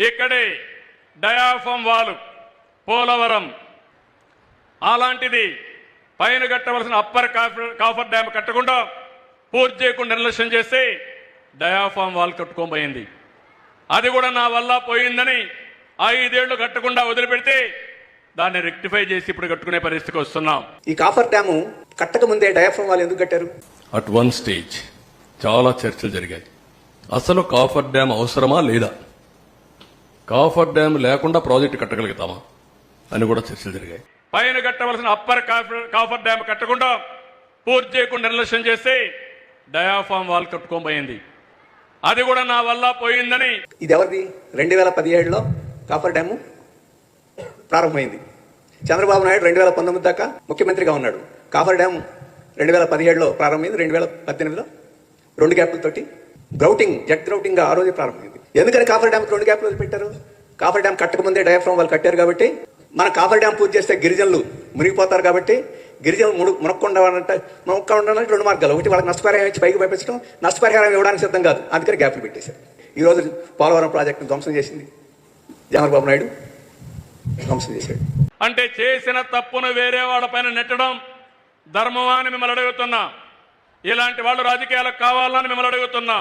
ఇక్కడే diaphragm wall Polavaram అలాంటిది పైన కట్టవలసిన అప్పర్ కాఫర్ డ్యామ్ కట్టకుండా పూర్తి చేయకుండా నిర్లక్ష్యం చేసి డయాఫామ్ వాల్ కట్టుకోబోయింది. అది కూడా నా వల్ల పోయిందని 5 ఏళ్లు కట్టకుండా వదిలిపెడితే దాన్ని రెక్టిఫై చేసి ఇప్పుడు కట్టుకునే పరిస్థితికి వస్తున్నాం. ఈ కాఫర్ డ్యాము కట్టక ముందే డయాఫ్రామ్ వాల్ ఎందుకు కట్టారు? అట్ వన్ స్టేజ్ చాలా చర్చలు జరిగాయి. అసలు కాఫర్ డ్యామ్ అవసరమా లేదా, కాఫర్ డ్యామ్ లేకుండా ప్రాజెక్టు కట్టగలుగుతామా అని కూడా చర్చలు జరిగాయి. పైన కట్టవలసిన అప్పర్ కాఫర్ డ్యామ్ కట్టకుండా పూర్తి చేయకుండా నిర్లక్ష్యం చేసి డయాఫామ్ వాల్ కట్టుకోబోయింది. అది కూడా నా వల్ల పోయిందని. ఇది ఎవరిది? 2017లో కాఫర్ డ్యాము ప్రారంభమైంది. చంద్రబాబు నాయుడు 2019 దాకా ముఖ్యమంత్రిగా ఉన్నాడు. కాఫర్ డ్యామ్ 2017లో ప్రారంభమైంది. 2018లో 2 గ్యాప్లతోటి జెట్ గ్రౌటింగ్ ఆ రోజే ప్రారంభమైంది. ఎందుకని కాఫర్ డ్యామ్ 2 గ్యాప్లు పెట్టారు? కాఫర్ డ్యామ్ కట్టకముందే డయాఫ్రామ్ వాళ్ళు కట్టారు కాబట్టి, మన కాఫర్ డ్యామ్ పూర్తి చేస్తే గిరిజనులు మునిగిపోతారు కాబట్టి, గిరిజనులు మునక్కుండా 2 మార్గాలు. ఒకటి వాళ్ళకి నష్టపరిహారం ఇచ్చి పైకి పంపించడం, నష్టపరిహారం ఇవ్వడానికి సిద్ధం కాదు, అందుకని గ్యాప్లు పెట్టేశారు. ఈరోజు పోలవరం ప్రాజెక్టును ధ్వంసం చేసింది చంద్రబాబు నాయుడు, ధ్వంసం చేశాడు. అంటే చేసిన తప్పును వేరే వాళ్ళ పైన నెట్టడం ధర్మమా అని మిమ్మల్ని అడుగుతున్నా. ఇలాంటి వాళ్ళు రాజకీయాలకు కావాలని మిమ్మల్ని అడుగుతున్నా.